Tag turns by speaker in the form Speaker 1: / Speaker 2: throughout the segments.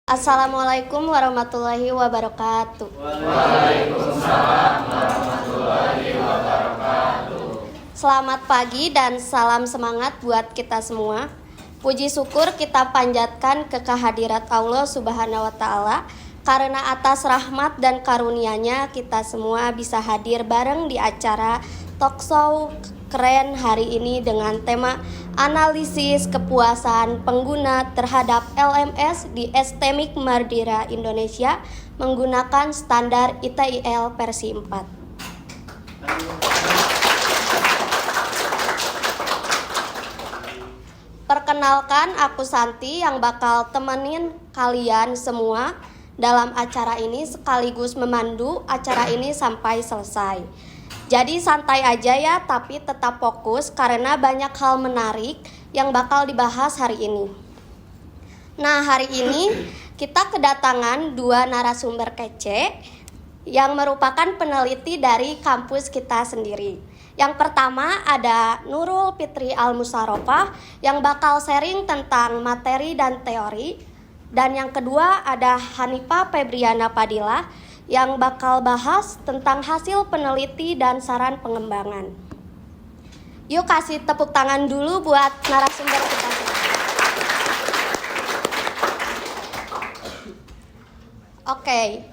Speaker 1: Assalamualaikum warahmatullahi wabarakatuh.
Speaker 2: Waalaikumsalam warahmatullahi wabarakatuh.
Speaker 1: Selamat pagi dan salam semangat buat kita semua. Puji syukur kita panjatkan ke kehadirat Allah Subhanahu wa Ta'ala, karena atas rahmat dan karunia-Nya kita semua bisa hadir bareng di acara talkshow keren hari ini dengan tema analisis kepuasan pengguna terhadap LMS di STMIC Mardira Indonesia menggunakan standar ITIL versi 4. Perkenalkan, aku Santi yang bakal temenin kalian semua dalam acara ini sekaligus memandu acara ini sampai selesai. Jadi santai aja ya, tapi tetap fokus karena banyak hal menarik yang bakal dibahas hari ini. Nah, hari ini kita kedatangan dua narasumber kece yang merupakan peneliti dari kampus kita sendiri. Yang pertama ada Nurul Fitri Al-Musarofah yang bakal sharing tentang materi dan teori. Dan yang kedua ada Hanifah Febriana Fadilah yang bakal bahas tentang hasil peneliti dan saran pengembangan. Yuk kasih tepuk tangan dulu buat narasumber kita. Oke,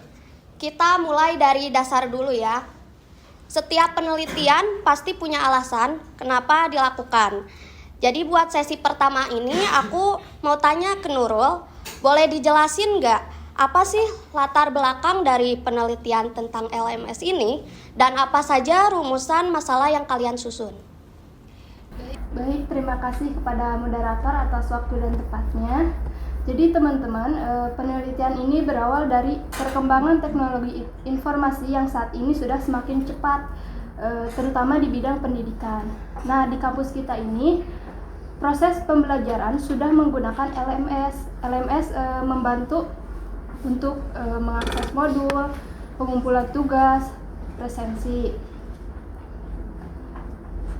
Speaker 1: kita mulai dari dasar dulu ya. Setiap penelitian pasti punya alasan kenapa dilakukan. Jadi buat sesi pertama ini aku mau tanya ke Nurul, boleh dijelasin nggak apa sih latar belakang dari penelitian tentang LMS ini dan apa saja rumusan masalah yang kalian susun?
Speaker 3: Baik, terima kasih kepada moderator atas waktu dan tempatnya. Jadi teman-teman, penelitian ini berawal dari perkembangan teknologi informasi yang saat ini sudah semakin cepat, terutama di bidang pendidikan. Nah, di kampus kita ini, proses pembelajaran sudah menggunakan LMS. LMS membantu untuk mengakses modul, pengumpulan tugas, resensi.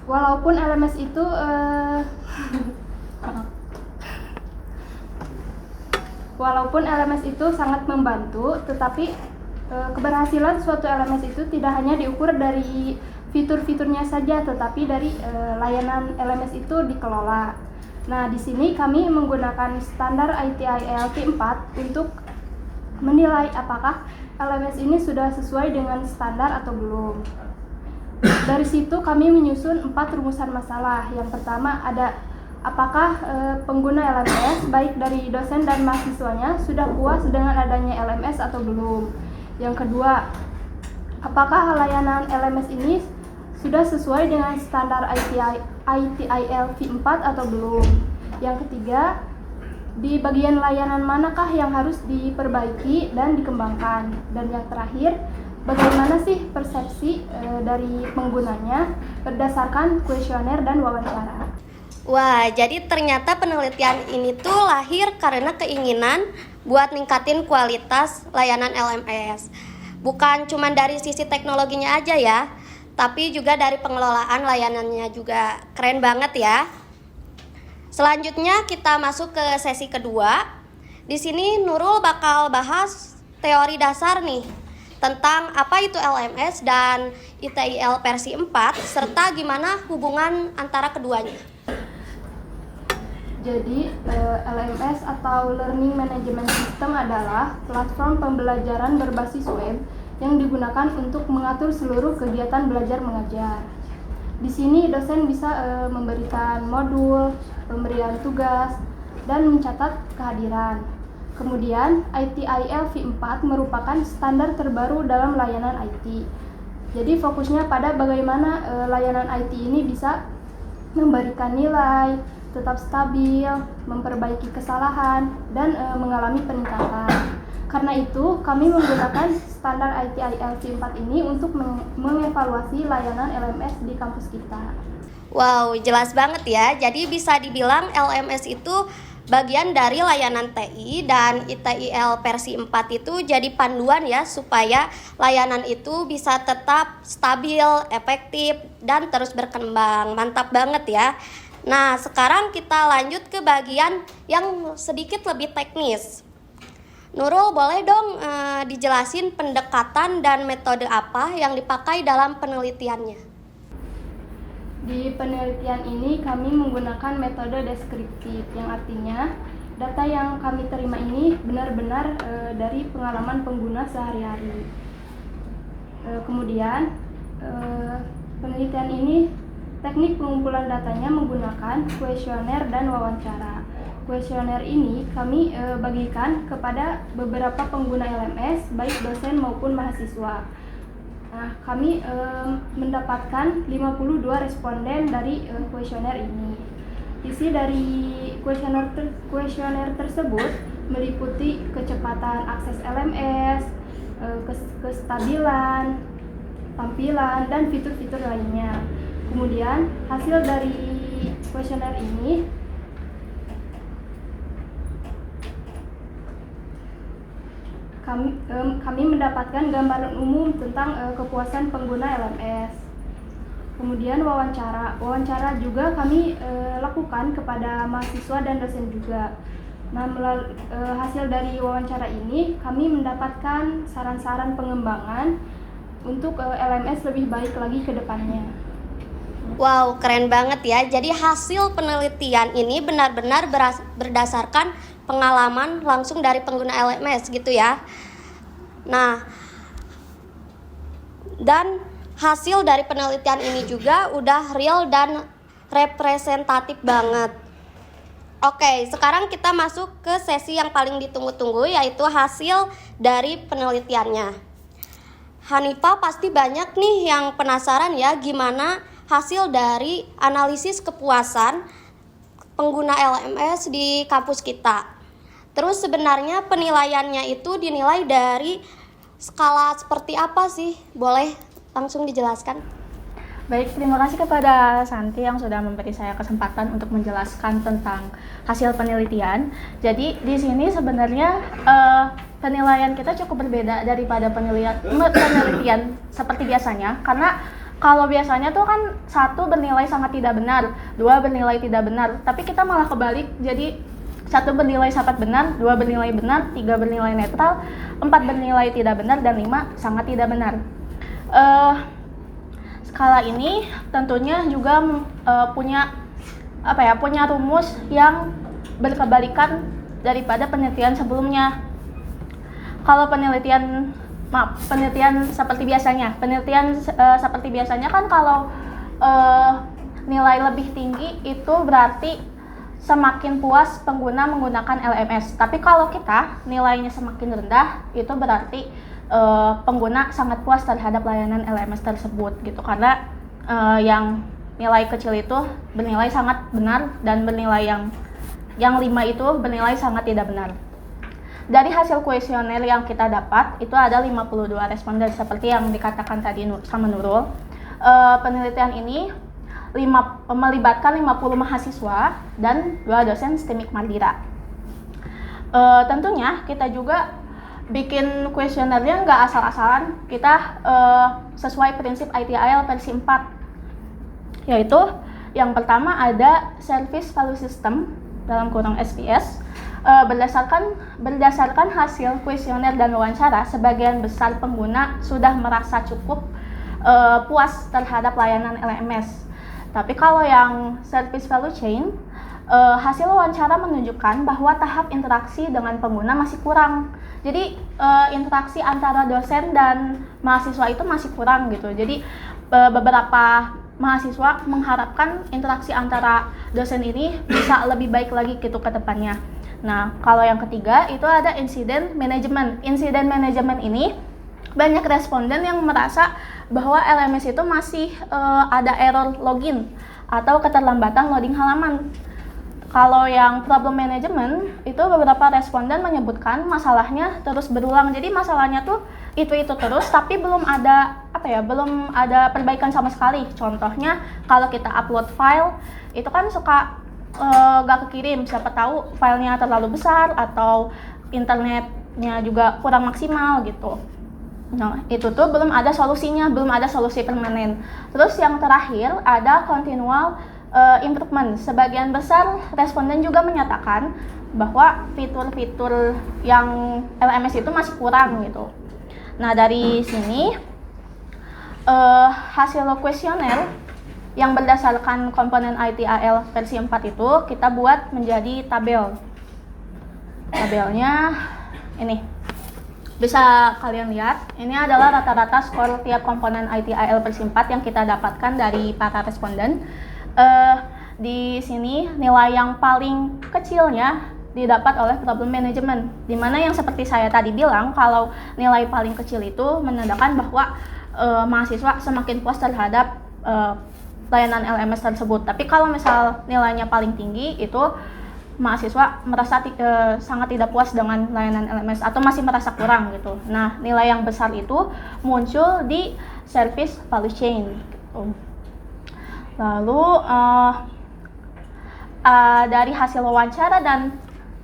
Speaker 3: Walaupun LMS itu sangat membantu, tetapi keberhasilan suatu LMS itu tidak hanya diukur dari fitur-fiturnya saja, tetapi dari layanan LMS itu dikelola. Nah, di sini kami menggunakan standar ITIL V4 untuk menilai apakah LMS ini sudah sesuai dengan standar atau belum. Dari situ kami menyusun 4 rumusan masalah. Yang pertama ada apakah pengguna LMS baik dari dosen dan mahasiswanya sudah puas dengan adanya LMS atau belum. Yang kedua, apakah layanan LMS ini sudah sesuai dengan standar ITIL V4 atau belum. Yang ketiga, di bagian layanan manakah yang harus diperbaiki dan dikembangkan. Dan yang terakhir, bagaimana sih persepsi dari penggunanya berdasarkan kuesioner dan wawancara.
Speaker 1: Wah, jadi ternyata penelitian ini tuh lahir karena keinginan buat ningkatin kualitas layanan LMS. Bukan cuma dari sisi teknologinya aja ya, tapi juga dari pengelolaan layanannya juga. Keren banget ya. Selanjutnya kita masuk ke sesi kedua. Di sini Nurul bakal bahas teori dasar nih tentang apa itu LMS dan ITIL versi 4 serta gimana hubungan antara keduanya.
Speaker 3: Jadi LMS atau Learning Management System adalah platform pembelajaran berbasis web yang digunakan untuk mengatur seluruh kegiatan belajar mengajar. Di sini dosen bisa memberikan modul, pemberian tugas, dan mencatat kehadiran. Kemudian ITIL V4 merupakan standar terbaru dalam layanan IT. Jadi fokusnya pada bagaimana layanan IT ini bisa memberikan nilai, tetap stabil, memperbaiki kesalahan, dan mengalami peningkatan. Karena itu, kami menggunakan standar ITIL V4 ini untuk mengevaluasi layanan LMS di kampus kita.
Speaker 1: Wow, jelas banget ya. Jadi bisa dibilang LMS itu bagian dari layanan TI dan ITIL versi 4 itu jadi panduan ya supaya layanan itu bisa tetap stabil, efektif, dan terus berkembang. Mantap banget ya. Nah, sekarang kita lanjut ke bagian yang sedikit lebih teknis. Nurul, boleh dong dijelasin pendekatan dan metode apa yang dipakai dalam penelitiannya?
Speaker 3: Di penelitian ini kami menggunakan metode deskriptif, yang artinya data yang kami terima ini benar-benar dari pengalaman pengguna sehari-hari. Kemudian penelitian ini teknik pengumpulan datanya menggunakan kuesioner dan wawancara. Kuesioner ini kami bagikan kepada beberapa pengguna LMS, baik dosen maupun mahasiswa. Nah, kami mendapatkan 52 responden dari kuesioner ini. Isi dari kuesioner tersebut meliputi kecepatan akses LMS, kestabilan, tampilan, dan fitur-fitur lainnya. Kemudian hasil dari kuesioner ini kami mendapatkan gambaran umum tentang kepuasan pengguna LMS. Kemudian wawancara juga kami lakukan kepada mahasiswa dan dosen juga. Nah, hasil dari wawancara ini kami mendapatkan saran-saran pengembangan untuk LMS lebih baik lagi ke depannya.
Speaker 1: Wow, keren banget ya. Jadi hasil penelitian ini benar-benar berdasarkan pengalaman langsung dari pengguna LMS gitu ya. Nah, dan hasil dari penelitian ini juga udah real dan representatif banget. Oke, sekarang kita masuk ke sesi yang paling ditunggu-tunggu, yaitu hasil dari penelitiannya. Hanifah pasti banyak nih yang penasaran ya gimana hasil dari analisis kepuasan pengguna LMS di kampus kita. Terus sebenarnya penilaiannya itu dinilai dari skala seperti apa sih? Boleh langsung dijelaskan?
Speaker 4: Baik, terima kasih kepada Santi yang sudah memberi saya kesempatan untuk menjelaskan tentang hasil penelitian. Jadi di sini sebenarnya penilaian kita cukup berbeda daripada penelitian seperti biasanya, karena kalau biasanya tuh kan 1 bernilai sangat tidak benar, 2 bernilai tidak benar, tapi kita malah kebalik. Jadi 1 bernilai sangat benar, 2 bernilai benar, 3 bernilai netral, 4 bernilai tidak benar, dan 5 sangat tidak benar. Skala ini tentunya juga punya rumus yang berkebalikan daripada penelitian sebelumnya. Kalau penelitian seperti biasanya, seperti biasanya kan kalau nilai lebih tinggi itu berarti semakin puas pengguna menggunakan LMS. Tapi kalau kita nilainya semakin rendah, itu berarti pengguna sangat puas terhadap layanan LMS tersebut gitu. Karena yang nilai kecil itu bernilai sangat benar, dan bernilai yang 5 itu bernilai sangat tidak benar. Dari hasil kuesioner yang kita dapat, itu ada 52 responden seperti yang dikatakan tadi sama Nurul. Penelitian ini melibatkan 50 mahasiswa dan 2 dosen STEMIK Mandira. Tentunya kita juga bikin kuesionernya nggak asal-asalan, kita sesuai prinsip ITIL versi 4, yaitu yang pertama ada Service Value System (SPS). Berdasarkan hasil kuesioner dan wawancara, sebagian besar pengguna sudah merasa cukup puas terhadap layanan LMS. Tapi kalau yang Service Value Chain, hasil wawancara menunjukkan bahwa tahap interaksi dengan pengguna masih kurang. Jadi interaksi antara dosen dan mahasiswa itu masih kurang gitu. Jadi beberapa mahasiswa mengharapkan interaksi antara dosen ini bisa lebih baik lagi gitu ke depannya. Nah, kalau yang ketiga itu ada Incident Management. Incident Management ini banyak responden yang merasa bahwa LMS itu masih ada error login atau keterlambatan loading halaman. Kalau yang problem management itu beberapa responden menyebutkan masalahnya terus berulang. Jadi masalahnya tuh itu terus, tapi belum ada perbaikan sama sekali. Contohnya kalau kita upload file itu kan suka gak kekirim, siapa tahu filenya terlalu besar atau internetnya juga kurang maksimal gitu. Nah, itu tuh belum ada solusinya, belum ada solusi permanen. Terus yang terakhir ada continual improvement. Sebagian besar responden juga menyatakan bahwa fitur-fitur yang LMS itu masih kurang gitu. Nah, dari sini hasil kuesioner yang berdasarkan komponen ITAL versi 4 itu kita buat menjadi tabel. Tabelnya ini. Bisa kalian lihat, ini adalah rata-rata skor tiap komponen ITAL versi 4 yang kita dapatkan dari para responden. Di sini nilai yang paling kecilnya didapat oleh problem management, di mana yang seperti saya tadi bilang, kalau nilai paling kecil itu menandakan bahwa mahasiswa semakin puas terhadap layanan LMS tersebut. Tapi kalau misal nilainya paling tinggi, itu mahasiswa merasa sangat tidak puas dengan layanan LMS atau masih merasa kurang gitu. Nah, nilai yang besar itu muncul di service value chain gitu. Lalu dari hasil wawancara dan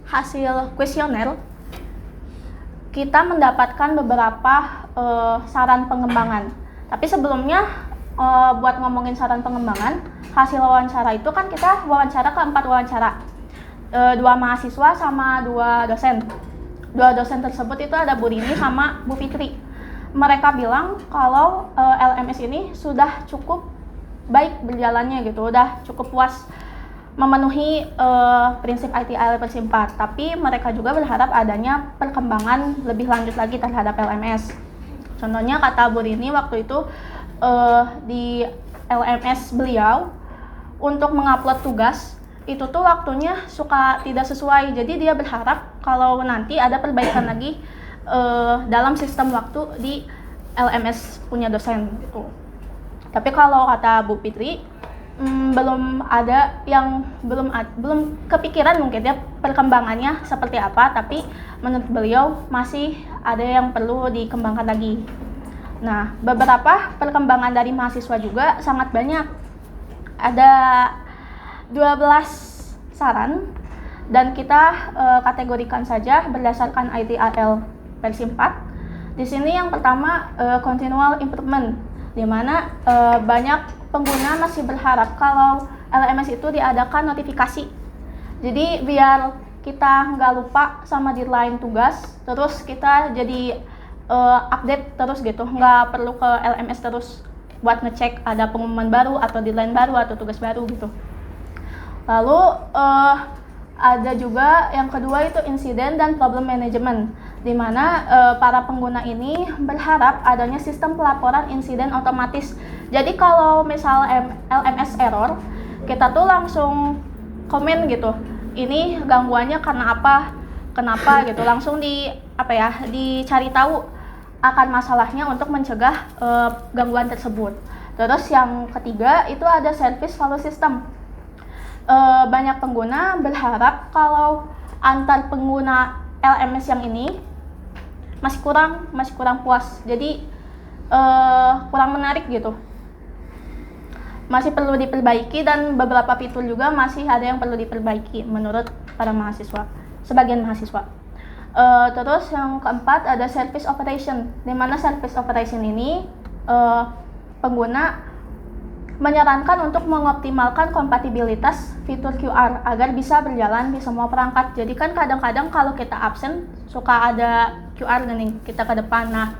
Speaker 4: hasil kuesioner, kita mendapatkan beberapa saran pengembangan. Tapi sebelumnya buat ngomongin saran pengembangan, hasil wawancara itu kan kita wawancara ke 4 wawancara, 2 mahasiswa sama 2 dosen. 2 dosen tersebut itu ada Bu Rini sama Bu Fitri. Mereka bilang kalau LMS ini sudah cukup baik berjalannya gitu, udah cukup puas memenuhi prinsip ITIL versi 4. Tapi mereka juga berharap adanya perkembangan lebih lanjut lagi terhadap LMS. Contohnya kata Bu Rini waktu itu di LMS beliau untuk mengupload tugas itu tuh waktunya suka tidak sesuai. Jadi dia berharap kalau nanti ada perbaikan lagi dalam sistem waktu di LMS punya dosen gitu. Tapi kalau kata Bu Fitri belum ada yang belum kepikiran mungkin ya perkembangannya seperti apa, tapi menurut beliau masih ada yang perlu dikembangkan lagi. Nah, beberapa perkembangan dari mahasiswa juga sangat banyak. Ada 12 saran dan kita kategorikan saja berdasarkan ITAL versi 4. Di sini yang pertama continual improvement, di mana banyak pengguna masih berharap kalau LMS itu diadakan notifikasi. Jadi biar kita nggak lupa sama deadline tugas, terus kita jadi update terus gitu, nggak perlu ke LMS terus buat ngecek ada pengumuman baru atau deadline baru atau tugas baru gitu. Lalu ada juga yang kedua itu insiden dan problem management, di mana para pengguna ini berharap adanya sistem pelaporan insiden otomatis. Jadi kalau misal LMS error, kita tuh langsung komen gitu, ini gangguannya karena apa, kenapa gitu, langsung dicari tahu akan masalahnya untuk mencegah gangguan tersebut. Terus yang ketiga itu ada service value system. Banyak pengguna berharap kalau antar pengguna LMS yang ini masih kurang puas, jadi kurang menarik gitu, masih perlu diperbaiki, dan beberapa fitur juga masih ada yang perlu diperbaiki menurut para mahasiswa, sebagian mahasiswa. Terus yang keempat ada service operation, di mana service operation ini pengguna menyarankan untuk mengoptimalkan kompatibilitas fitur QR agar bisa berjalan di semua perangkat. Jadi kan kadang-kadang kalau kita absen suka ada QR gini kita ke depan. Nah,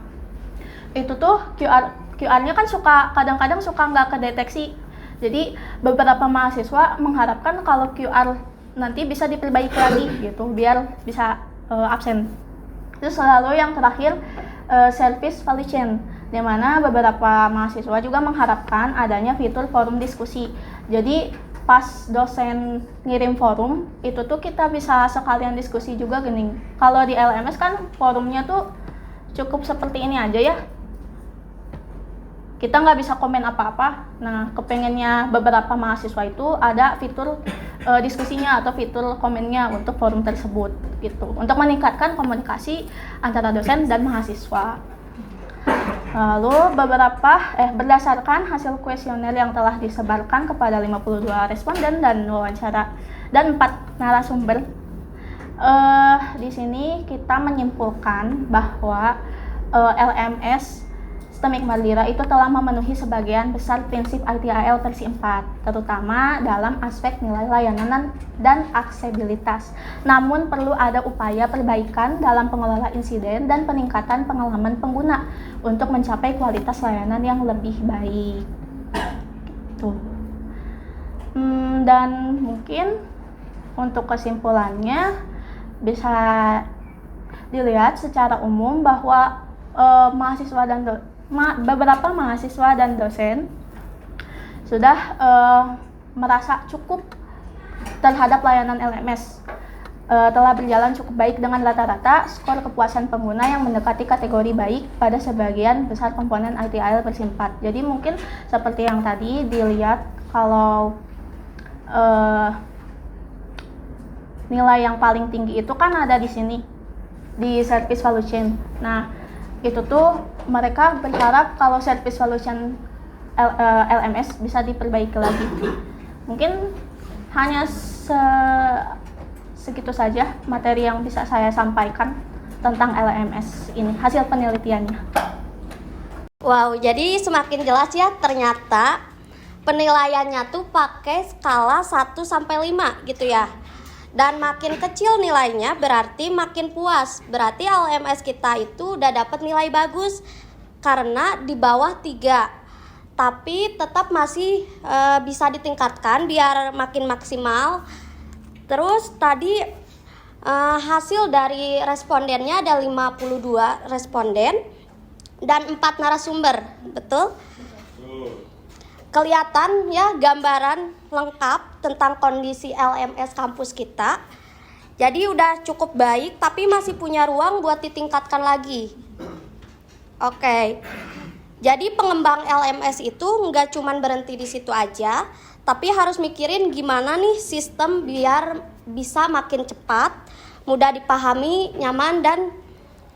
Speaker 4: itu tuh QR-nya kan kadang-kadang suka nggak kedeteksi. Jadi beberapa mahasiswa mengharapkan kalau QR nanti bisa diperbaiki lagi gitu biar bisa absen. Terus selalu yang terakhir service value chain, di mana beberapa mahasiswa juga mengharapkan adanya fitur forum diskusi. Jadi pas dosen ngirim forum itu tuh kita bisa sekalian diskusi juga gini. Kalau di LMS kan forumnya tuh cukup seperti ini aja ya, kita nggak bisa komen apa-apa. Nah, kepengennya beberapa mahasiswa itu ada fitur diskusinya atau fitur komennya untuk forum tersebut gitu, untuk meningkatkan komunikasi antara dosen dan mahasiswa. Lalu berdasarkan hasil kuesioner yang telah disebarkan kepada 52 responden dan wawancara dan 4 narasumber, di sini kita menyimpulkan bahwa LMS Sistemik Madlira itu telah memenuhi sebagian besar prinsip ITIL versi 4, terutama dalam aspek nilai layanan dan aksesibilitas. Namun perlu ada upaya perbaikan dalam pengelola insiden dan peningkatan pengalaman pengguna untuk mencapai kualitas layanan yang lebih baik. Gitu. Dan mungkin untuk kesimpulannya bisa dilihat secara umum bahwa beberapa mahasiswa dan dosen sudah merasa cukup terhadap layanan LMS, telah berjalan cukup baik dengan rata-rata skor kepuasan pengguna yang mendekati kategori baik pada sebagian besar komponen ITIL versi 4. Jadi mungkin seperti yang tadi dilihat, kalau nilai yang paling tinggi itu kan ada di sini di service value chain. Nah, itu tuh mereka berharap kalau service value chain LMS bisa diperbaiki lagi. Mungkin hanya segitu saja materi yang bisa saya sampaikan tentang LMS ini, hasil penelitiannya.
Speaker 1: Wow, jadi semakin jelas ya, ternyata penilaiannya tuh pakai skala 1 sampai 5 gitu ya. Dan makin kecil nilainya berarti makin puas. Berarti LMS kita itu udah dapat nilai bagus karena di bawah 3. Tapi tetap masih bisa ditingkatkan biar makin maksimal. Terus tadi hasil dari respondennya ada 52 responden dan 4 narasumber, betul? Kelihatan ya gambaran lengkap tentang kondisi LMS kampus kita. Jadi udah cukup baik, tapi masih punya ruang buat ditingkatkan lagi. Oke. Jadi pengembang LMS itu nggak cuman berhenti di situ aja, tapi harus mikirin gimana nih sistem biar bisa makin cepat, mudah dipahami, nyaman, dan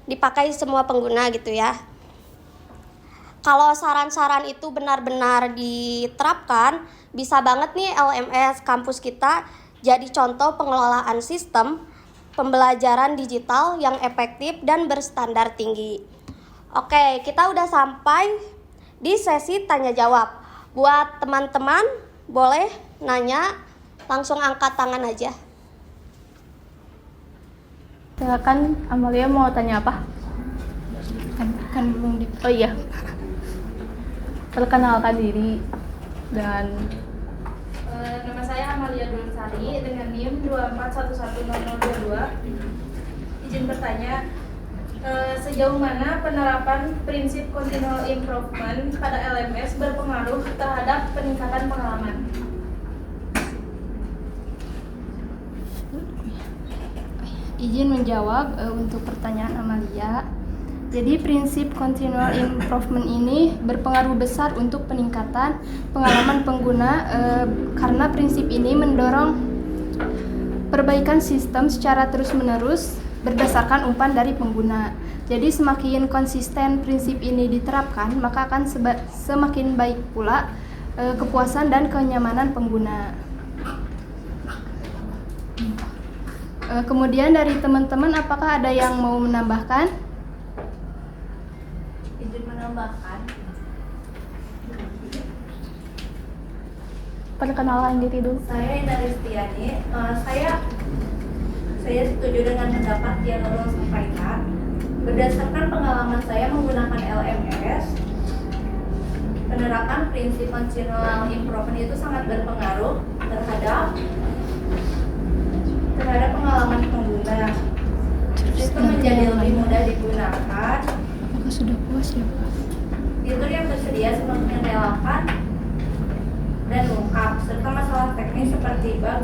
Speaker 1: dipakai semua pengguna gitu ya. Kalau saran-saran itu benar-benar diterapkan, bisa banget nih LMS kampus kita jadi contoh pengelolaan sistem pembelajaran digital yang efektif dan berstandar tinggi. Oke, kita udah sampai di sesi tanya jawab. Buat teman-teman, boleh nanya, langsung angkat tangan aja.
Speaker 4: Silakan, Amalia mau tanya apa?
Speaker 3: Kan belum di.
Speaker 4: Oh iya. Perkenalkan diri dan
Speaker 5: nama saya Amalia Dunsari dengan NIM 2411022. Izin bertanya, sejauh mana penerapan prinsip continual improvement pada LMS berpengaruh terhadap peningkatan pengalaman?
Speaker 3: Izin menjawab untuk pertanyaan Amalia. Jadi prinsip continual improvement ini berpengaruh besar untuk peningkatan pengalaman pengguna karena prinsip ini mendorong perbaikan sistem secara terus-menerus berdasarkan umpan dari pengguna. Jadi semakin konsisten prinsip ini diterapkan, maka akan semakin baik pula kepuasan dan kenyamanan pengguna. Kemudian dari teman-teman, apakah ada yang mau menambahkan?
Speaker 5: Menambahkan,
Speaker 4: perkenalan diri dulu.
Speaker 5: saya Indah Ristiani. Saya setuju dengan pendapat yang Nurul sampaikan. Berdasarkan pengalaman saya menggunakan LMS, penerapan prinsip continual improvement itu sangat berpengaruh terhadap pengalaman pengguna. Sistem menjadi lebih mudah digunakan.
Speaker 3: Apakah sudah puas ya, Pak?
Speaker 5: Fitur yang tersedia semakin relevan dan lengkap, serta masalah teknis seperti bug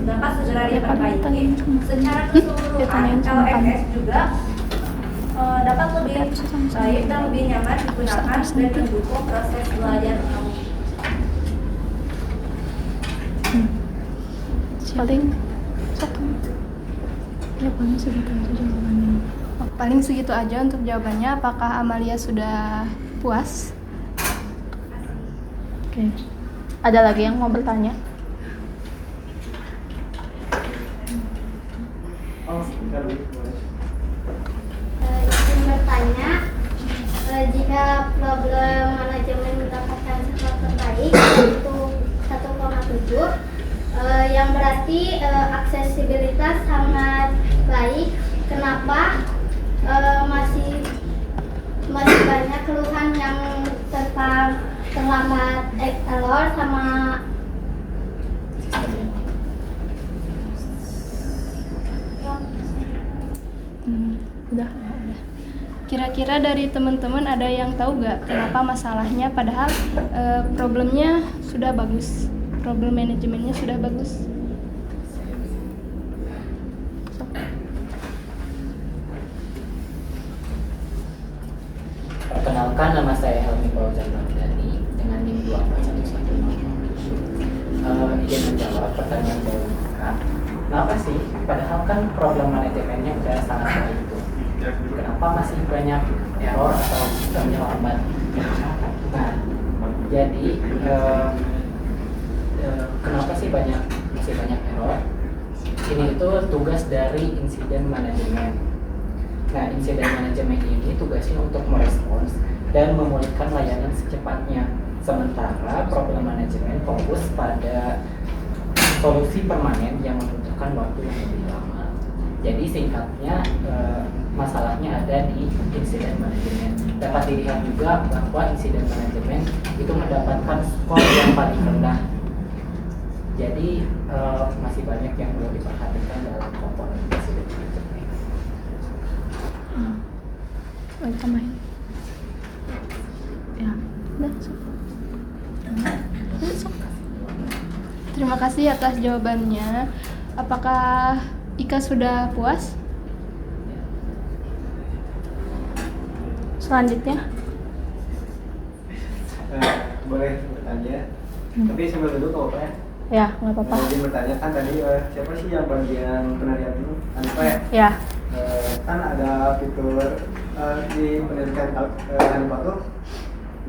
Speaker 5: dapat segera diperbaiki. Secara keseluruhan, LMS juga dapat lebih baik dan lebih nyaman digunakan dan mendukung proses belajar kamu.
Speaker 4: Paling satu. Ya, paling segitu aja jawabannya.
Speaker 3: Paling segitu aja untuk jawabannya. Apakah Amalia sudah puas?
Speaker 4: Oke. Ada lagi yang mau bertanya?
Speaker 1: Izin bertanya,
Speaker 6: Jika problem manajemen mendapatkan skor terbaik yaitu 1,7, yang berarti aksesibilitas sangat baik. Kenapa? Masih banyak keluhan yang tentang terlambat error sama
Speaker 3: Udah. Kira-kira dari teman-teman ada yang tahu nggak kenapa masalahnya padahal problemnya sudah bagus, problem manajemennya sudah bagus?
Speaker 7: Perkenalkan, nama saya Helmi Fauzan Ramdhani dengan NIM 24110. Ingin menjawab pertanyaan dari Kak. Kenapa sih? Padahal kan problem manajemennya udah sangat baik itu. Kenapa masih banyak error atau sistemnya lambat? Nah, jadi kenapa sih masih banyak error? Ini itu tugas dari insiden manajemen. Nah, insiden manajemen ini tugasnya untuk merespons dan memulihkan layanan secepatnya. Sementara problem manajemen fokus pada solusi permanen yang membutuhkan waktu yang lebih lama. Jadi singkatnya masalahnya ada di insiden manajemen. Dapat dilihat juga bahwa insiden manajemen itu mendapatkan skor yang paling rendah. Jadi masih banyak yang perlu diperhatikan dalam komponen insiden manajemen.
Speaker 4: Tambahin. Ya, udah.
Speaker 3: Terima kasih atas jawabannya. Apakah Ika sudah puas?
Speaker 4: Selanjutnya,
Speaker 2: Boleh bertanya, tapi sambil dulu kok Pak.
Speaker 4: ya nggak apa-apa.
Speaker 2: Jadi bertanya kan tadi siapa sih yang bagian penarian itu? Hanifa ya?
Speaker 4: Ya,
Speaker 2: Kan ada fitur di pendidikan Hanifa tuh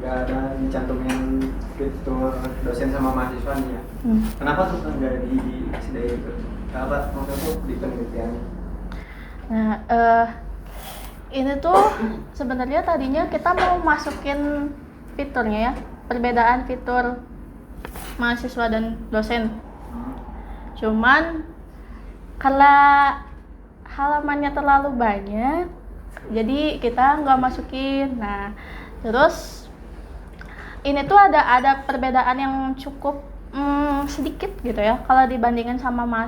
Speaker 2: nggak ada dicantumin fitur dosen sama mahasiswa nih ya. Kenapa tuh nggak disediain itu? Apa maksudnya tuh di penelitiannya?
Speaker 4: nah ini tuh sebenarnya tadinya kita mau masukin fiturnya ya, perbedaan fitur mahasiswa dan dosen. Cuman karena halamannya terlalu banyak, jadi kita nggak masukin. Nah, terus ini tuh ada perbedaan yang cukup sedikit gitu ya, kalau dibandingin sama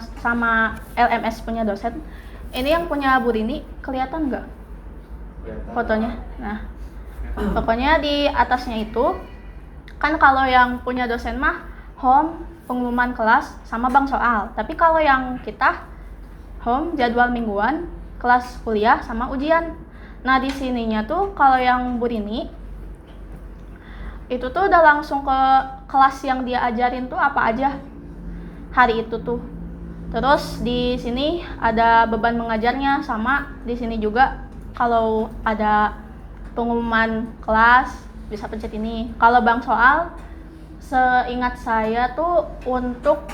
Speaker 4: LMS punya dosen. Ini yang punya Bu Rini, kelihatan nggak fotonya? Nah, pokoknya di atasnya itu kan kalau yang punya dosen mah home, pengumuman kelas, sama bank soal. Tapi kalau yang kita home, jadwal mingguan, kelas kuliah, sama ujian. Nah, di sininya tuh kalau yang Bu Rini itu tuh udah langsung ke kelas yang dia ajarin tuh apa aja hari itu tuh. Terus di sini ada beban mengajarnya, sama di sini juga kalau ada pengumuman kelas bisa pencet ini. Kalau bank soal, seingat saya tuh untuk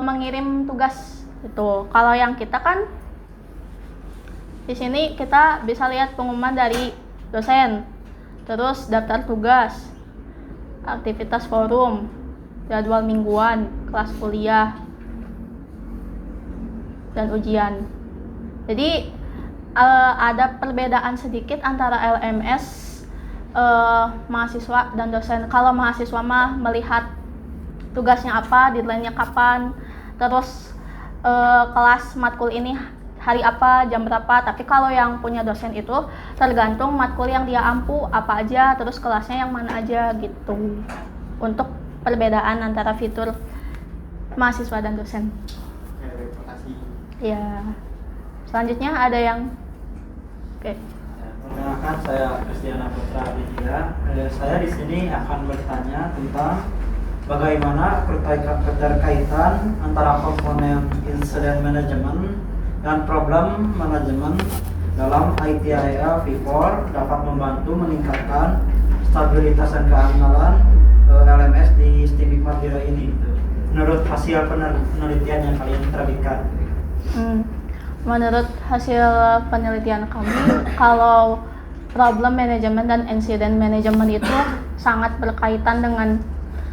Speaker 4: mengirim tugas itu. Kalau yang kita kan di sini kita bisa lihat pengumuman dari dosen, terus daftar tugas, aktivitas forum, jadwal mingguan, kelas kuliah, dan ujian. Jadi ada perbedaan sedikit antara LMS mahasiswa dan dosen. Kalau mahasiswa mah melihat tugasnya apa, deadline-nya kapan, terus kelas matkul ini hari apa, jam berapa. Tapi kalau yang punya dosen itu tergantung matkul yang dia ampu apa aja, terus kelasnya yang mana aja gitu. Untuk perbedaan antara fitur mahasiswa dan dosen.
Speaker 2: Terima kasih.
Speaker 4: Ya. Selanjutnya ada yang oke.
Speaker 8: Perkenalkan, saya Kristiana Putra Abidila. Saya di sini akan bertanya tentang bagaimana keterkaitan antara komponen incident management dan problem manajemen dalam ITIL V4 dapat membantu meningkatkan stabilitas dan keandalan LMS di STIMIK Madura ini menurut hasil penelitian yang kalian terbitkan.
Speaker 4: Menurut hasil penelitian kami, kalau problem management dan incident management itu sangat berkaitan dengan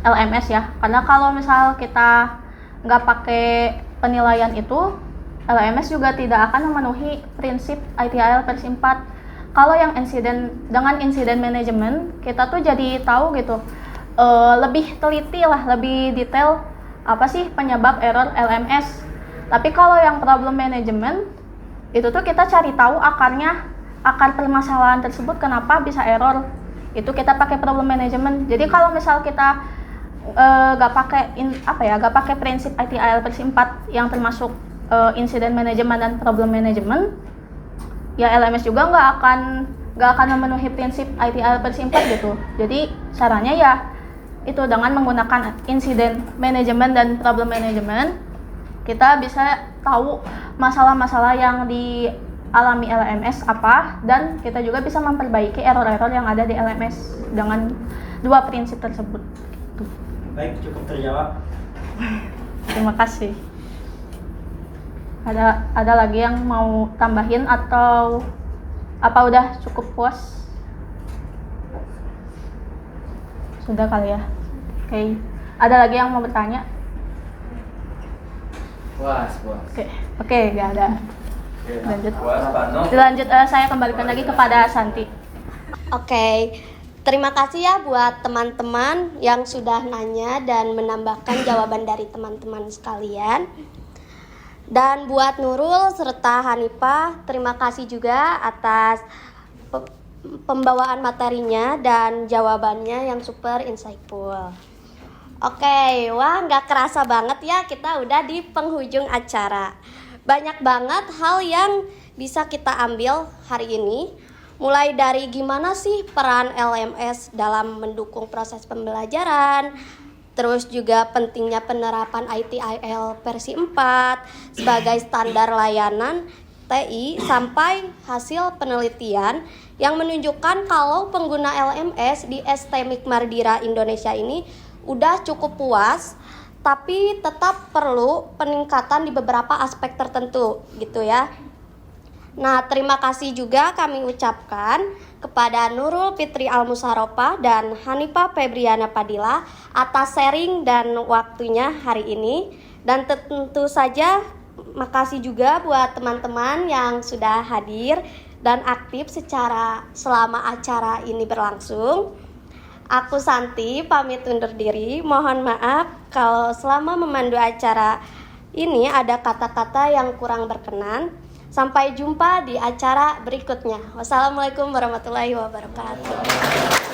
Speaker 4: LMS ya. Karena kalau misal kita nggak pakai penilaian itu, LMS juga tidak akan memenuhi prinsip ITIL versi 4. Kalau yang dengan incident management, kita tuh jadi tahu gitu, lebih teliti lah, lebih detail apa sih penyebab error LMS. Tapi kalau yang problem management, itu tuh kita cari tahu akar permasalahan tersebut kenapa bisa error. Itu kita pakai problem management. Jadi kalau misal kita gak pakai prinsip ITIL versi 4 yang termasuk incident management dan problem management, ya LMS juga nggak akan memenuhi prinsip ITIL versi 4 gitu. Jadi caranya ya itu dengan menggunakan incident management dan problem management, kita bisa tahu masalah-masalah yang dialami LMS apa, dan kita juga bisa memperbaiki error-error yang ada di LMS dengan dua prinsip tersebut.
Speaker 8: Baik, cukup terjawab.
Speaker 4: Terima kasih. Ada lagi yang mau tambahin atau apa udah cukup puas? Sudah kali ya. Oke. Ada lagi yang mau bertanya?
Speaker 7: Puas.
Speaker 4: Oke, nggak ada. Lanjut. Dilanjut, saya kembalikan lagi kepada Santi.
Speaker 1: Oke, terima kasih ya buat teman-teman yang sudah nanya dan menambahkan jawaban dari teman-teman sekalian. Dan buat Nurul serta Hanifah, terima kasih juga atas pembawaan materinya dan jawabannya yang super insightful. Oke, wah nggak kerasa banget ya kita udah di penghujung acara. Banyak banget hal yang bisa kita ambil hari ini. Mulai dari gimana sih peran LMS dalam mendukung proses pembelajaran, terus juga pentingnya penerapan ITIL versi 4 sebagai standar layanan TI, sampai hasil penelitian yang menunjukkan kalau pengguna LMS di STMIK Mardira Indonesia ini udah cukup puas, tapi tetap perlu peningkatan di beberapa aspek tertentu gitu ya. Nah, terima kasih juga kami ucapkan kepada Nurul Fitri Al-Musarofah dan Hanifah Febriana Padilla atas sharing dan waktunya hari ini. Dan tentu saja makasih juga buat teman-teman yang sudah hadir dan aktif selama acara ini berlangsung. Aku Santi pamit undur diri. Mohon maaf kalau selama memandu acara ini ada kata-kata yang kurang berkenan. Sampai jumpa di acara berikutnya. Wassalamualaikum warahmatullahi wabarakatuh.